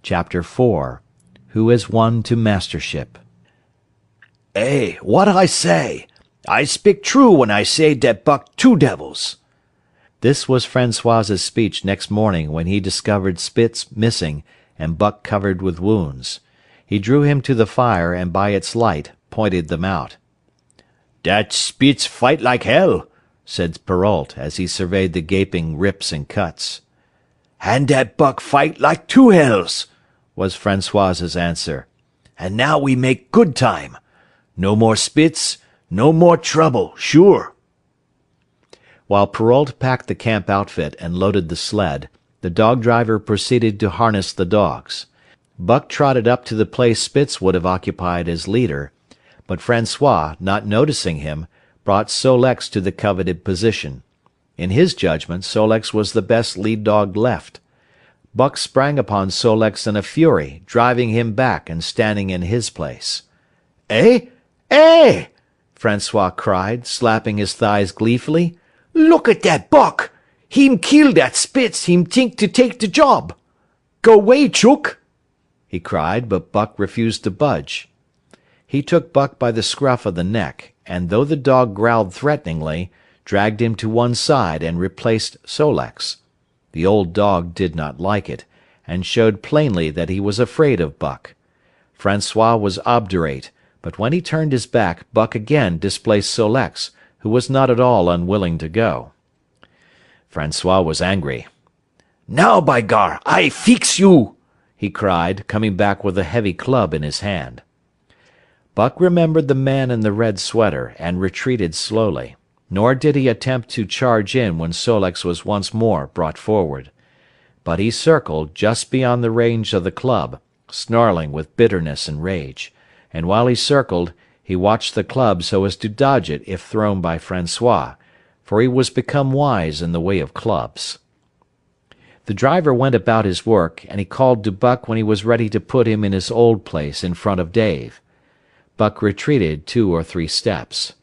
Chapter 4. Who has won to mastership? "Hey, what I say? I speak true when I say dat Buck two devils." This was Francois's speech next morning when he discovered Spitz missing and Buck covered with wounds. He drew him to the fire and by its light pointed them out. "Dat Spitz fight like hell," said Perrault as he surveyed the gaping rips and cuts. "And dat Buck fight like two hells," was Francois's answer. "And now we make good time. No more Spitz, no more trouble, sure." While Perrault packed the camp outfit and loaded the sled, the dog driver proceeded to harness the dogs. Buck trotted up to the place Spitz would have occupied as leader, but Francois, not noticing him, brought Sol-leks to the coveted position. In his judgment, Sol-leks was the best lead dog left. Buck sprang upon Sol-leks in a fury, driving him back and standing in his place. "Eh? Eh!" Francois cried, slapping his thighs gleefully. "Look at dat Buck! Him kill dat Spitz, him think to take the job. Go way, Chook!" he cried, but Buck refused to budge. He took Buck by the scruff of the neck, and though the dog growled threateningly, dragged him to one side and replaced Sol-leks. The old dog did not like it, and showed plainly that he was afraid of Buck. Francois was obdurate, but when he turned his back, Buck again displaced Sol-leks, who was not at all unwilling to go. Francois was angry. "Now, by gar, I fix you!" he cried, coming back with a heavy club in his hand. Buck remembered the man in the red sweater, and retreated slowly, nor did he attempt to charge in when Sol-leks was once more brought forward. But he circled just beyond the range of the club, snarling with bitterness and rage, and while he circled, he watched the club so as to dodge it if thrown by Francois, for he was become wise in the way of clubs. The driver went about his work, and he called to Buck when he was ready to put him in his old place in front of Dave. Buck retreated 2 or 3 steps.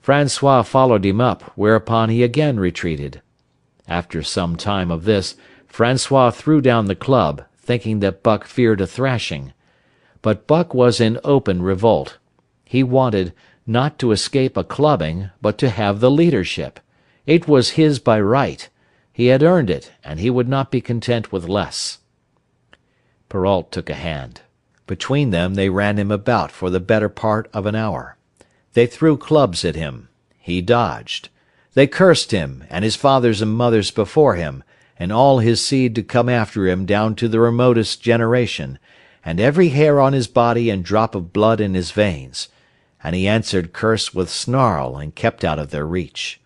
Francois followed him up, whereupon he again retreated. After some time of this, Francois threw down the club, thinking that Buck feared a thrashing. But Buck was in open revolt. He wanted, not to escape a clubbing, but to have the leadership. It was his by right. He had earned it, and he would not be content with less. Perrault took a hand. Between them they ran him about for the better part of an hour. They threw clubs at him. He dodged. They cursed him, and his fathers and mothers before him, and all his seed to come after him down to the remotest generation, and every hair on his body and drop of blood in his veins, and he answered curse with snarl and kept out of their reach.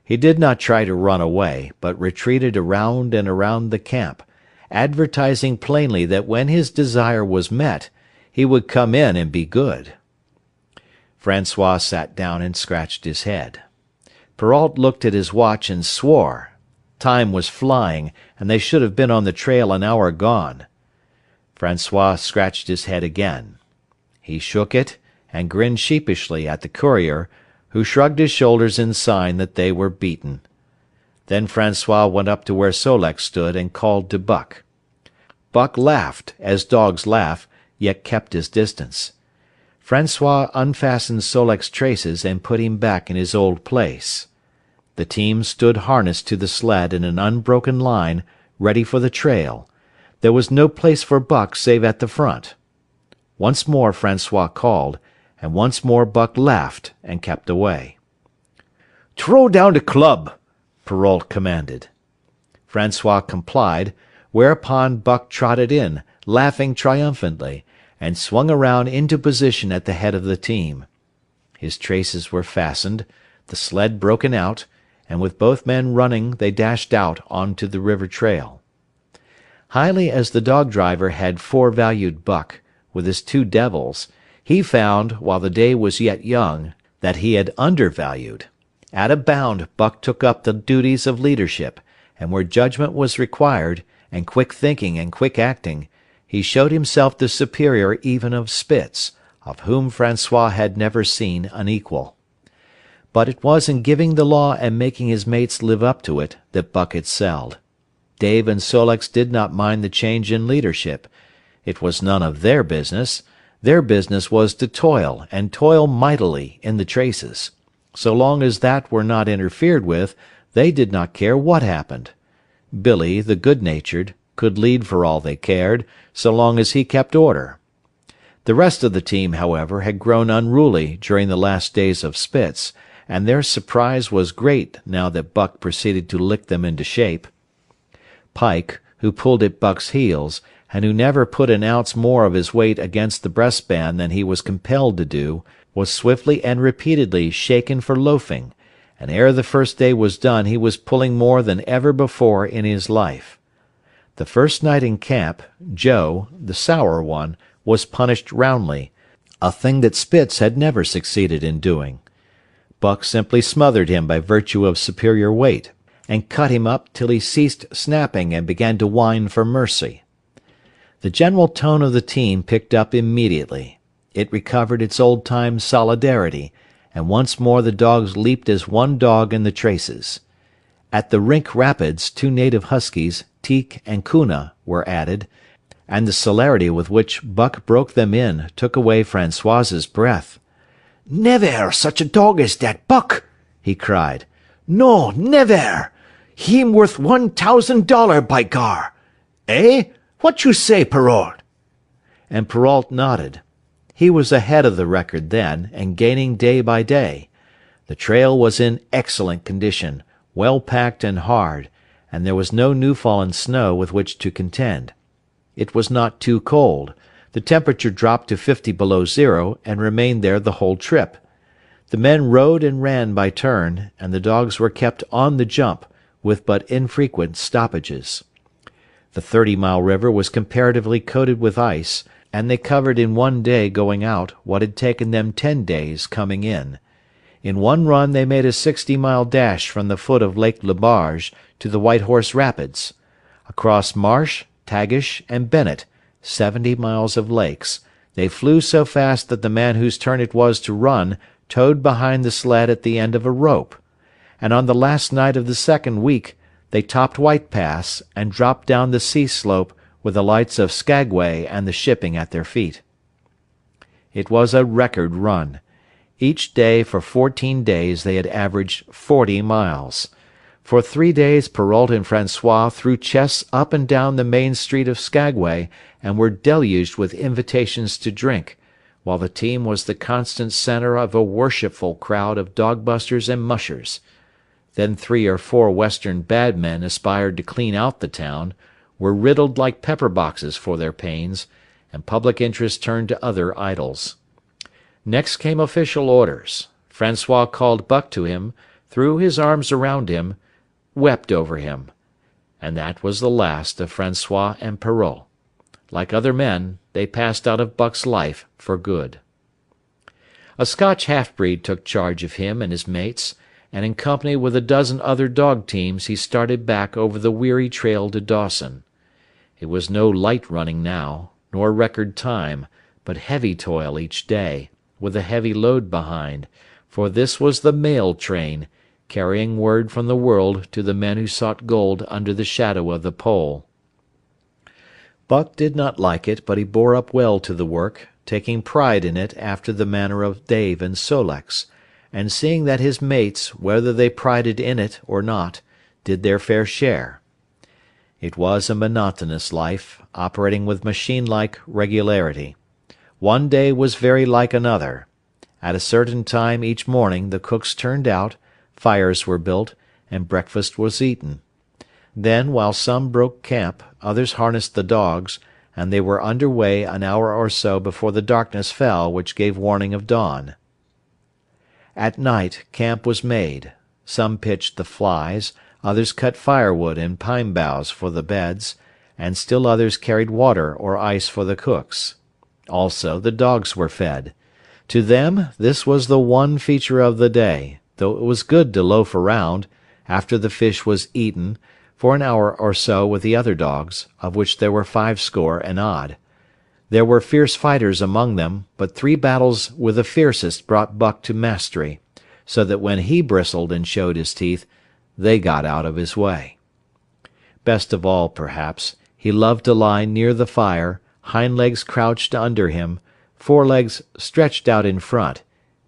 He did not try to run away, but retreated around and around the camp, advertising plainly that when his desire was met, he would come in and be good. Francois sat down and scratched his head. Perrault looked at his watch and swore. Time was flying, and they should have been on the trail an hour gone. Francois scratched his head again. He shook it, and grinned sheepishly at the courier, who shrugged his shoulders in sign that they were beaten. Then Francois went up to where Sol-leks stood and called to Buck. Buck laughed, as dogs laugh, yet kept his distance. Francois unfastened Sol-leks' traces and put him back in his old place. The team stood harnessed to the sled in an unbroken line, ready for the trail. There was no place for Buck save at the front. Once more Francois called, and once more Buck laughed and kept away. "Throw down the club," Perrault commanded. Francois complied, whereupon Buck trotted in, laughing triumphantly, and swung around into position at the head of the team. His traces were fastened, the sled broken out, and with both men running they dashed out onto the river trail. Highly as the dog driver had forevalued Buck, with his 2 devils, he found, while the day was yet young, that he had undervalued. At a bound Buck took up the duties of leadership, and where judgment was required, and quick thinking and quick acting, he showed himself the superior even of Spitz, of whom Francois had never seen an equal. But it was in giving the law and making his mates live up to it that Buck excelled. Dave and Sol-leks did not mind the change in leadership. It was none of their business. Their business was to toil, and toil mightily, in the traces. So long as that were not interfered with, they did not care what happened. Billy, the good-natured, could lead for all they cared, so long as he kept order. The rest of the team, however, had grown unruly during the last days of Spitz, and their surprise was great now that Buck proceeded to lick them into shape. Pike, who pulled at Buck's heels, and who never put an ounce more of his weight against the breastband than he was compelled to do, was swiftly and repeatedly shaken for loafing, and ere the first day was done he was pulling more than ever before in his life. The first night in camp, Joe, the sour one, was punished roundly, a thing that Spitz had never succeeded in doing. Buck simply smothered him by virtue of superior weight, and cut him up till he ceased snapping and began to whine for mercy. The general tone of the team picked up immediately. It recovered its old-time solidarity, and once more the dogs leaped as one dog in the traces. At the Rink Rapids 2 native huskies, Teek and Kuna, were added, and the celerity with which Buck broke them in took away François's breath. "Never such a dog as that Buck!" he cried. "No, never! Heem worth $1,000, by gar! Eh? What you say, Perrault?" And Perrault nodded. He was ahead of the record then, and gaining day by day. The trail was in excellent condition, well packed and hard, and there was no new fallen snow with which to contend. It was not too cold. The temperature dropped to 50 below zero, and remained there the whole trip. The men rode and ran by turn, and the dogs were kept on the jump, with but infrequent stoppages. The 30-mile river was comparatively coated with ice, and they covered in one day going out what had taken them 10 days coming in. In one run they made a 60-mile dash from the foot of Lake Le Barge to the White Horse Rapids. Across Marsh, Tagish, and Bennett, 70 miles of lakes, they flew so fast that the man whose turn it was to run towed behind the sled at the end of a rope. And on the last night of the second week they topped White Pass and dropped down the sea slope with the lights of Skagway and the shipping at their feet. It was a record run. Each day for 14 days they had averaged 40 miles. For 3 days Perrault and François threw chests up and down the main street of Skagway and were deluged with invitations to drink, while the team was the constant centre of a worshipful crowd of dog-busters and mushers. Then 3 or 4 Western bad men aspired to clean out the town, were riddled like pepper-boxes for their pains, and public interest turned to other idols. Next came official orders. François called Buck to him, threw his arms around him, wept over him. And that was the last of François and Perrault. Like other men, they passed out of Buck's life for good. A Scotch half-breed took charge of him and his mates, and in company with a dozen other dog teams he started back over the weary trail to Dawson. It was no light running now, nor record time, but heavy toil each day, with a heavy load behind, for this was the mail train, carrying word from the world to the men who sought gold under the shadow of the Pole. Buck did not like it, but he bore up well to the work, taking pride in it after the manner of Dave and Sol-leks, and seeing that his mates, whether they prided in it or not, did their fair share. It was a monotonous life, operating with machine-like regularity. One day was very like another. At a certain time each morning the cooks turned out, fires were built, and breakfast was eaten. Then, while some broke camp, others harnessed the dogs, and they were under way an hour or so before the darkness fell which gave warning of dawn. At night camp was made. Some pitched the flies, others cut firewood and pine boughs for the beds, and still others carried water or ice for the cooks. Also the dogs were fed. To them this was the one feature of the day, though it was good to loaf around, after the fish was eaten, for an hour or so with the other dogs, of which there were 50 and odd. There were fierce fighters among them, but 3 battles with the fiercest brought Buck to mastery, so that when he bristled and showed his teeth, they got out of his way. Best of all, perhaps, he loved to lie near the fire, hind legs crouched under him, forelegs stretched out in front,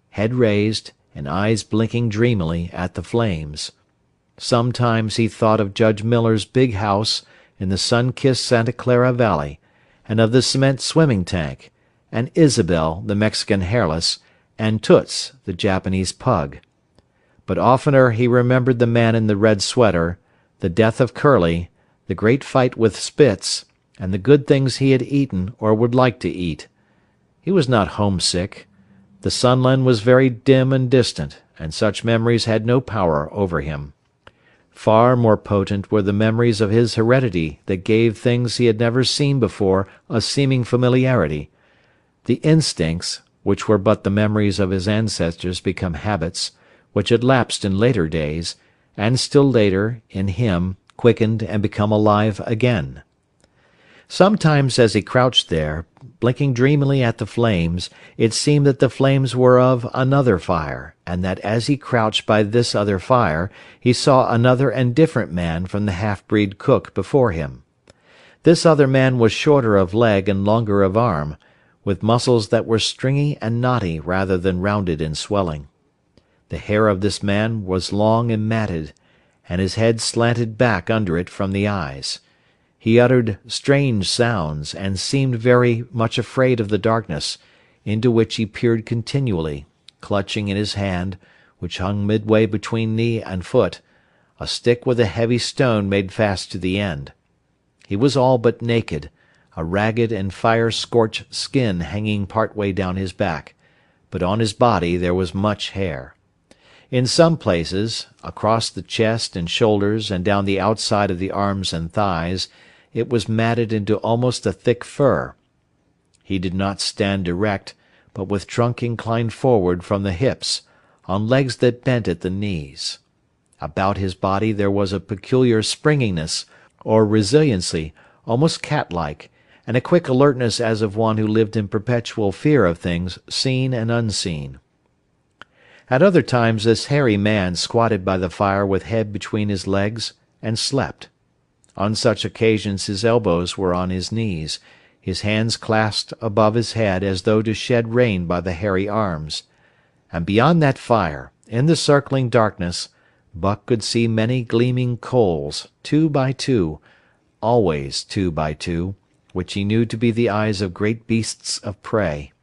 head raised, and eyes blinking dreamily at the flames. Sometimes he thought of Judge Miller's big house in the sun-kissed Santa Clara Valley, and of the cement swimming tank, and Isabel, the Mexican hairless, and Toots, the Japanese pug. But oftener he remembered the man in the red sweater, the death of Curly, the great fight with Spitz, and the good things he had eaten or would like to eat. He was not homesick. The Sunland was very dim and distant, and such memories had no power over him. Far more potent were the memories of his heredity that gave things he had never seen before a seeming familiarity. The instincts, which were but the memories of his ancestors become habits, which had lapsed in later days, and still later, in him, quickened and become alive again. Sometimes as he crouched there, blinking dreamily at the flames, it seemed that the flames were of another fire, and that as he crouched by this other fire, he saw another and different man from the half-breed cook before him. This other man was shorter of leg and longer of arm, with muscles that were stringy and knotty rather than rounded and swelling. The hair of this man was long and matted, and his head slanted back under it from the eyes. He uttered strange sounds, and seemed very much afraid of the darkness, into which he peered continually, clutching in his hand, which hung midway between knee and foot, a stick with a heavy stone made fast to the end. He was all but naked, a ragged and fire-scorched skin hanging part way down his back, but on his body there was much hair. In some places, across the chest and shoulders and down the outside of the arms and thighs, it was matted into almost a thick fur. He did not stand erect, but with trunk inclined forward from the hips, on legs that bent at the knees. About his body there was a peculiar springiness, or resiliency, almost cat-like, and a quick alertness as of one who lived in perpetual fear of things seen and unseen. At other times this hairy man squatted by the fire with head between his legs, and slept. On such occasions his elbows were on his knees, his hands clasped above his head as though to shed rain by the hairy arms. And beyond that fire, in the circling darkness, Buck could see many gleaming coals, 2 by 2, always 2 by 2, which he knew to be the eyes of great beasts of prey.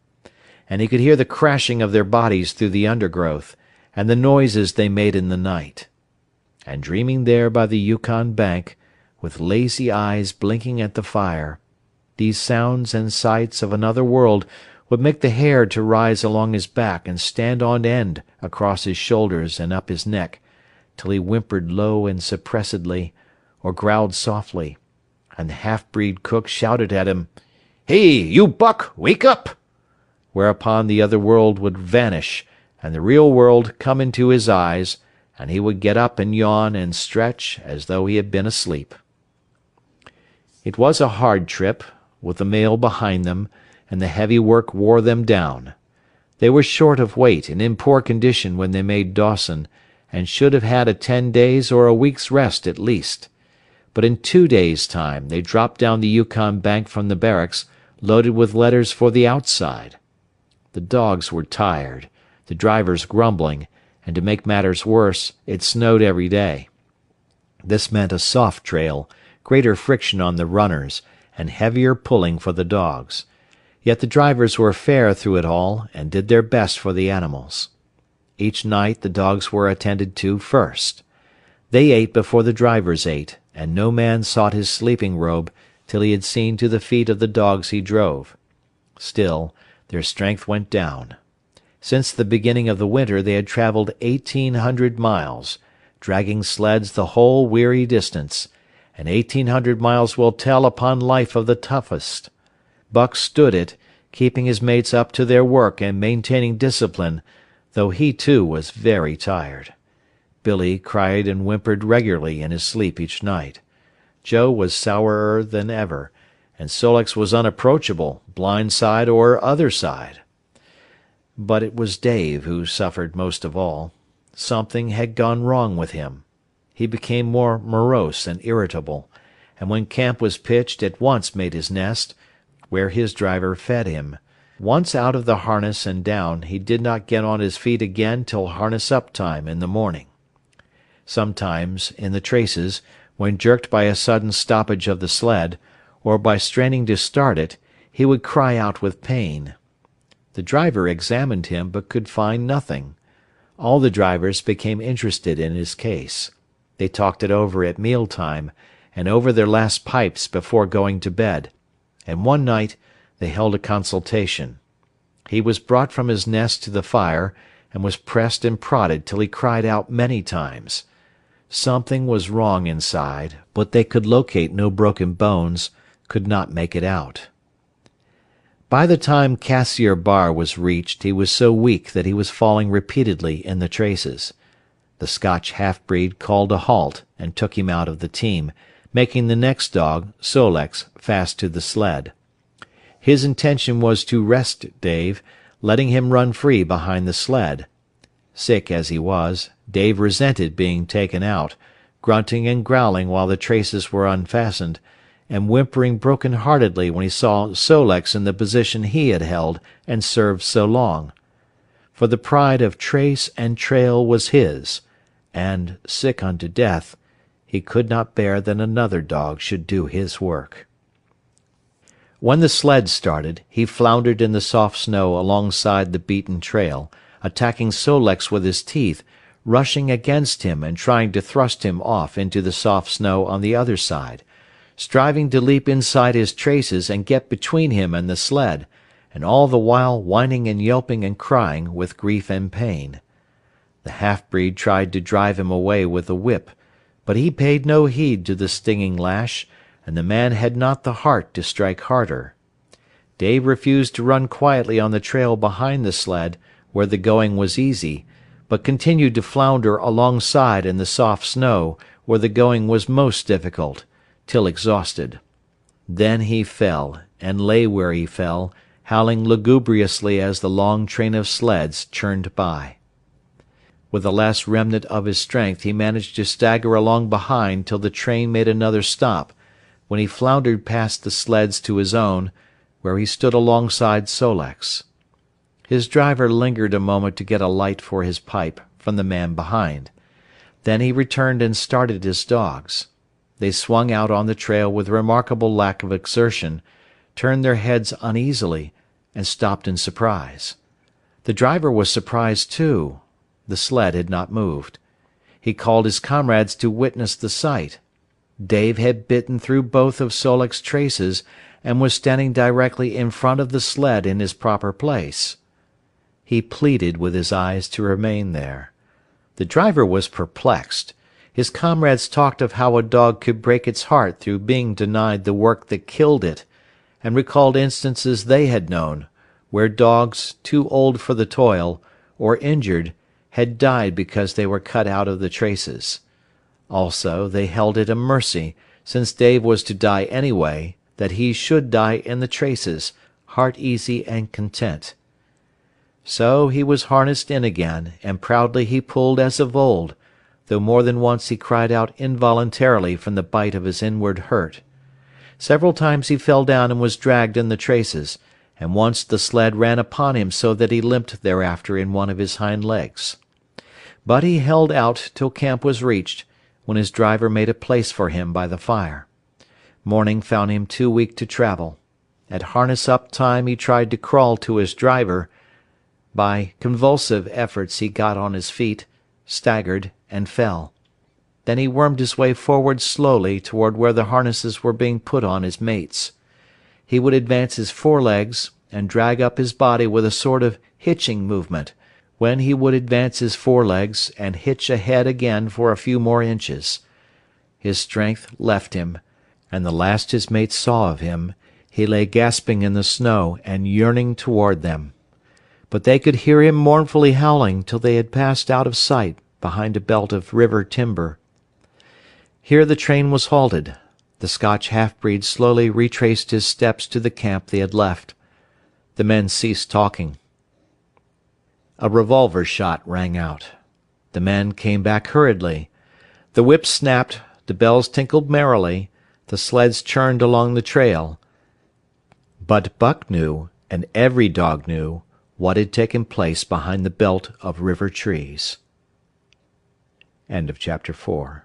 And he could hear the crashing of their bodies through the undergrowth, and the noises they made in the night. And dreaming there by the Yukon bank, with lazy eyes blinking at the fire, these sounds and sights of another world would make the hair to rise along his back and stand on end across his shoulders and up his neck, till he whimpered low and suppressedly, or growled softly, and the half-breed cook shouted at him, "Hey, you Buck, wake up!" Whereupon the other world would vanish, and the real world come into his eyes, and he would get up and yawn and stretch as though he had been asleep. It was a hard trip, with the mail behind them, and the heavy work wore them down. They were short of weight and in poor condition when they made Dawson, and should have had a 10 days' or a week's rest at least. But in 2 days' time they dropped down the Yukon bank from the barracks, loaded with letters for the outside. The dogs were tired, the drivers grumbling, and to make matters worse, it snowed every day. This meant a soft trail, greater friction on the runners, and heavier pulling for the dogs. Yet the drivers were fair through it all, and did their best for the animals. Each night the dogs were attended to first. They ate before the drivers ate, and no man sought his sleeping robe till he had seen to the feet of the dogs he drove. Still, their strength went down. Since the beginning of the winter they had travelled 1,800 miles, dragging sleds the whole weary distance, and 1,800 miles will tell upon life of the toughest. Buck stood it, keeping his mates up to their work and maintaining discipline, though he too was very tired. Billy cried and whimpered regularly in his sleep each night. Joe was sourer than ever, and Sol-leks was unapproachable, blind side or other side. But it was Dave who suffered most of all. Something had gone wrong with him. He became more morose and irritable, and when camp was pitched at once made his nest, where his driver fed him. Once out of the harness and down, he did not get on his feet again till harness-up time in the morning. Sometimes, in the traces, when jerked by a sudden stoppage of the sled, or by straining to start it, he would cry out with pain. The driver examined him, but could find nothing. All the drivers became interested in his case. They talked it over at meal-time, and over their last pipes before going to bed, and one night they held a consultation. He was brought from his nest to the fire, and was pressed and prodded till he cried out many times. Something was wrong inside, but they could locate no broken bones, could not make it out. By the time Cassiar Bar was reached, he was so weak that he was falling repeatedly in the traces. The Scotch half-breed called a halt and took him out of the team, making the next dog, Sol-leks, fast to the sled. His intention was to rest Dave, letting him run free behind the sled. Sick as he was, Dave resented being taken out, grunting and growling while the traces were unfastened, and whimpering broken-heartedly when he saw Sol-leks in the position he had held and served so long. For the pride of trace and trail was his, and, sick unto death, he could not bear that another dog should do his work. When the sled started, he floundered in the soft snow alongside the beaten trail, attacking Sol-leks with his teeth, rushing against him and trying to thrust him off into the soft snow on the other side, striving to leap inside his traces and get between him and the sled, and all the while whining and yelping and crying with grief and pain. The half-breed tried to drive him away with a whip, but he paid no heed to the stinging lash, and the man had not the heart to strike harder. Dave refused to run quietly on the trail behind the sled, where the going was easy, but continued to flounder alongside in the soft snow, where the going was most difficult, till exhausted. Then he fell, and lay where he fell, howling lugubriously as the long train of sleds churned by. With the last remnant of his strength he managed to stagger along behind till the train made another stop, when he floundered past the sleds to his own, where he stood alongside Sol-leks. His driver lingered a moment to get a light for his pipe from the man behind. Then he returned and started his dogs. They swung out on the trail with remarkable lack of exertion, turned their heads uneasily, and stopped in surprise. The driver was surprised too. The sled had not moved. He called his comrades to witness the sight. Dave had bitten through both of Sol-leks's traces, and was standing directly in front of the sled in his proper place. He pleaded with his eyes to remain there. The driver was perplexed. His comrades talked of how a dog could break its heart through being denied the work that killed it, and recalled instances they had known, where dogs, too old for the toil, or injured, had died because they were cut out of the traces. Also, they held it a mercy, since Dave was to die anyway, that he should die in the traces, heart easy and content. So he was harnessed in again, and proudly he pulled as of old, though more than once he cried out involuntarily from the bite of his inward hurt. Several times he fell down and was dragged in the traces, and once the sled ran upon him so that he limped thereafter in one of his hind legs. But he held out till camp was reached, when his driver made a place for him by the fire. Morning found him too weak to travel. At harness-up time he tried to crawl to his driver. By convulsive efforts he got on his feet, staggered, and fell. Then he wormed his way forward slowly toward where the harnesses were being put on his mates. He would advance his forelegs, and drag up his body with a sort of hitching movement, when he would advance his forelegs and hitch ahead again for a few more inches. His strength left him, and the last his mates saw of him, he lay gasping in the snow and yearning toward them. But they could hear him mournfully howling till they had passed out of sight behind a belt of river timber. Here the train was halted. The Scotch half-breed slowly retraced his steps to the camp they had left. The men ceased talking. A revolver shot rang out. The men came back hurriedly. The whips snapped, the bells tinkled merrily, the sleds churned along the trail. But Buck knew, and every dog knew, what had taken place behind the belt of river trees. End of chapter 4.